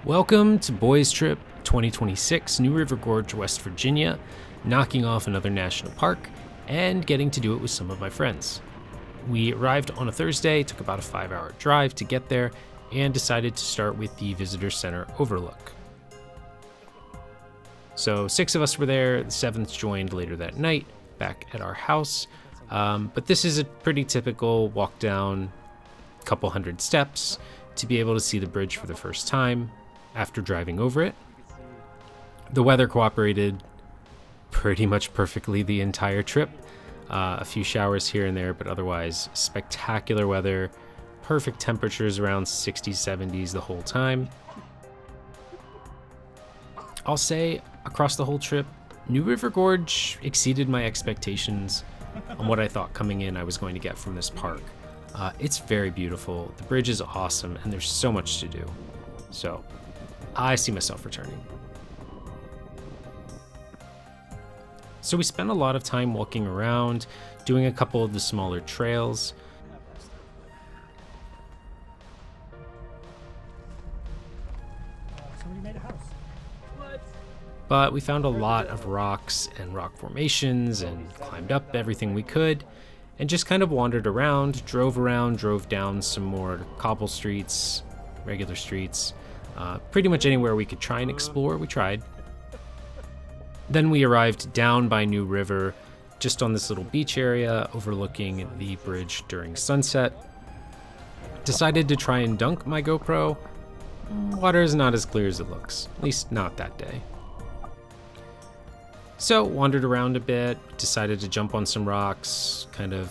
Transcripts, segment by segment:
Welcome to Boys Trip 2026, New River Gorge, West Virginia, knocking off another national park and getting to do it with some of my friends. We arrived on a Thursday, took about a 5-hour drive to get there, and decided to start with the Visitor Center overlook. So 6 of us were there, the 7th joined later that night, back at our house. But this is a pretty typical walk down a couple hundred steps to be able to see the bridge for the first time after driving over it. The weather cooperated pretty much perfectly the entire trip. A few showers here and there, but otherwise spectacular weather, perfect temperatures around 60s, 70s the whole time. I'll say across the whole trip, New River Gorge exceeded my expectations on what I thought coming in I was going to get from this park. It's very beautiful, the bridge is awesome, and there's so much to do. So I see myself returning. So we spent a lot of time walking around, doing a couple of the smaller trails. Somebody made a house. What? But we found a lot of rocks and rock formations and climbed up everything we could and just kind of wandered around, drove down some more cobble streets, regular streets. Pretty much anywhere we could try and explore, we tried. Then we arrived down by New River, just on this little beach area overlooking the bridge during sunset. Decided to try and dunk my GoPro. Water is not as clear as it looks, at least not that day. So wandered around a bit, decided to jump on some rocks, kind of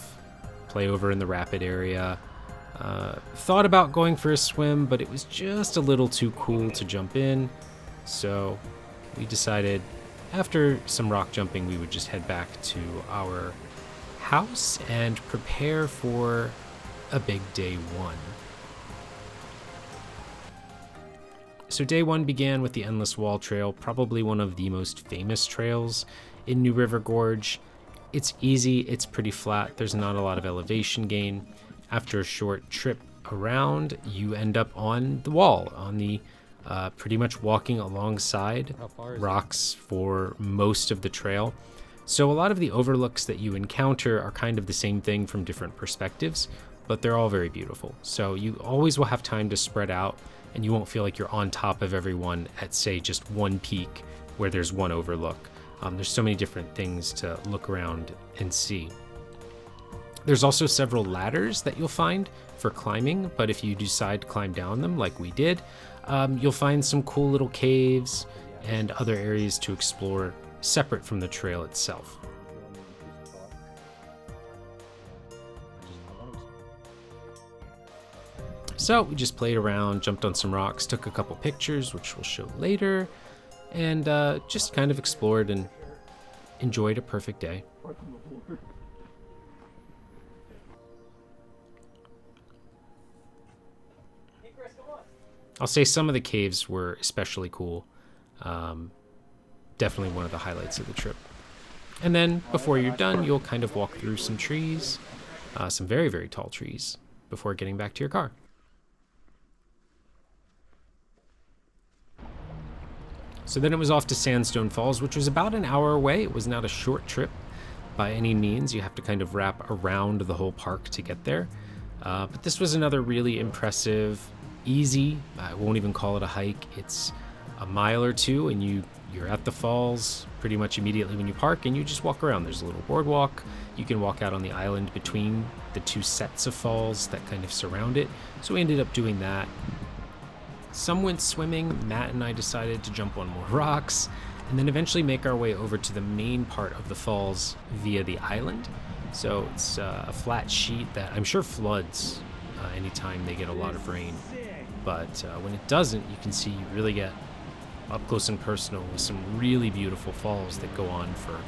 play over in the rapid area. Thought about going for a swim, but it was just a little too cool to jump in. So we decided after some rock jumping, we would just head back to our house and prepare for a big day one. So day one began with the Endless Wall Trail, probably one of the most famous trails in New River Gorge. It's easy, it's pretty flat, there's not a lot of elevation gain. After a short trip around, you end up on the wall, on the pretty much walking alongside rocks for most of the trail. So a lot of the overlooks that you encounter are kind of the same thing from different perspectives, but they're all very beautiful. So you always will have time to spread out, and you won't feel like you're on top of everyone at, say, just one peak where there's one overlook. There's so many different things to look around and see. There's also several ladders that you'll find for climbing, but if you decide to climb down them like we did, you'll find some cool little caves and other areas to explore separate from the trail itself. So we just played around, jumped on some rocks, took a couple pictures, which we'll show later, and just kind of explored and enjoyed a perfect day. I'll say some of the caves were especially cool. Definitely one of the highlights of the trip. And then before you're done, you'll kind of walk through some trees, some very, very tall trees, before getting back to your car. So then it was off to Sandstone Falls, which was about an hour away. It was not a short trip by any means. You have to kind of wrap around the whole park to get there. But this was another really impressive, easy, I won't even call it a hike. It's a mile or two and you're at the falls pretty much immediately when you park, and you just walk around. There's a little boardwalk. You can walk out on the island between the two sets of falls that kind of surround it. So we ended up doing that. Some went swimming. Matt and I decided to jump on more rocks and then eventually make our way over to the main part of the falls via the island. So it's a flat sheet that I'm sure floods anytime they get a lot of rain. But when it doesn't, you can see you really get up close and personal with some really beautiful falls that go on for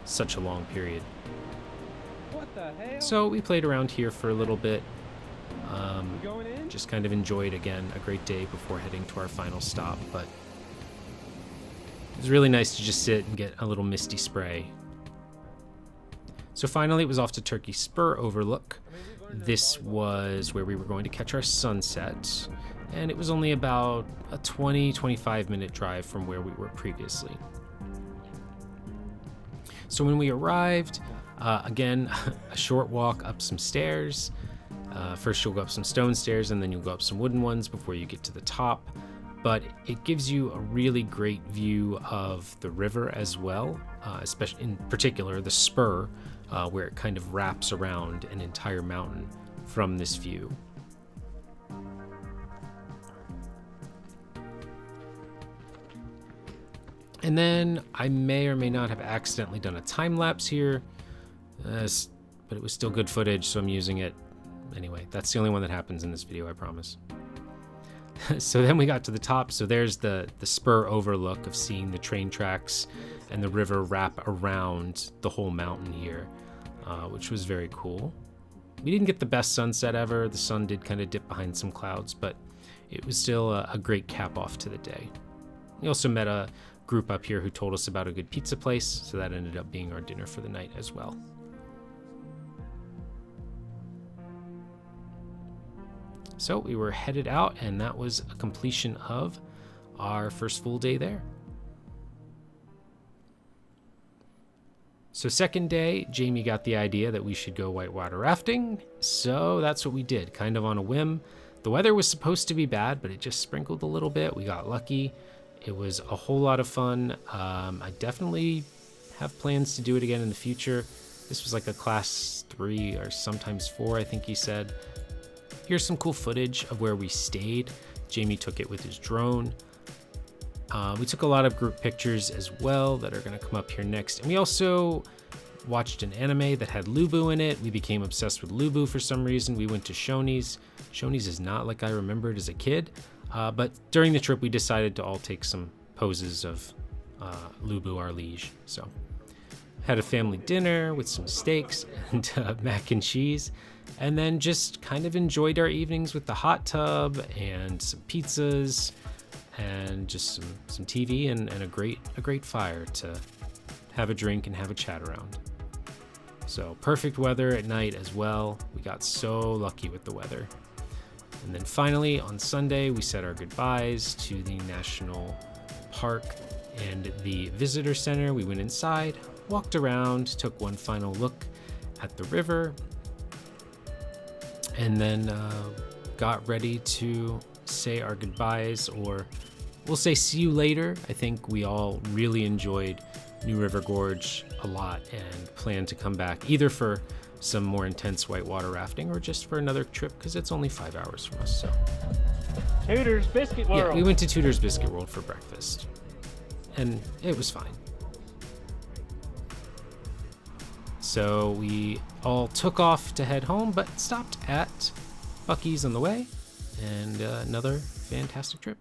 such a long period. What the hell? So we played around here for a little bit. Just kind of enjoyed, again, a great day before heading to our final stop. But it was really nice to just sit and get a little misty spray. So finally, it was off to Turkey Spur Overlook. This was where we were going to catch our sunset. and it was only about a 20-25 minute drive from where we were previously. So when we arrived, again, a short walk up some stairs. First you'll go up some stone stairs and then you'll go up some wooden ones before you get to the top. But it gives you a really great view of the river as well, especially in particular the spur, where it kind of wraps around an entire mountain from this view. And then I may or may not have accidentally done a time lapse here, but it was still good footage, so I'm using it. Anyway, that's the only one that happens in this video, I promise. So then we got to the top. So there's the spur overlook of seeing the train tracks and the river wrap around the whole mountain here, which was very cool. We didn't get the best sunset ever. The sun did kind of dip behind some clouds, but it was still a great cap off to the day. We also met a group up here who told us about a good pizza place, so that ended up being our dinner for the night as well. So we were headed out, and that was a completion of our first full day there. So second day, Jamie got the idea that we should go whitewater rafting, so that's what we did, kind of on a whim. The weather was supposed to be bad, but it just sprinkled a little bit. We got lucky. It was a whole lot of fun. I definitely have plans to do it again in the future. This was like a class 3 or sometimes 4, I think he said. Here's some cool footage of where we stayed. Jamie took it with his drone. We took a lot of group pictures as well that are going to come up here next. And we also watched an anime that had Lubu in it. We became obsessed with Lubu for some reason. We went to Shoney's. Shoney's is not like I remembered as a kid. But during the trip, we decided to all take some poses of Lubu, our liege. So had a family dinner with some steaks and mac and cheese. And then just kind of enjoyed our evenings with the hot tub and some pizzas and just some TV and a great fire to have a drink and have a chat around. So perfect weather at night as well. We got so lucky with the weather. And then finally on Sunday, we said our goodbyes to the national park and the visitor center. We went inside, walked around, took one final look at the river, and then got ready to say our goodbyes, or we'll say see you later. I think we all really enjoyed New River Gorge a lot and plan to come back either for some more intense whitewater rafting or just for another trip because it's only 5 hours from us. So Tudor's Biscuit World. yeah, we went to Tudor's Biscuit World for breakfast and it was fine. So we all took off to head home, but stopped at Buc-ee's on the way, and another fantastic trip.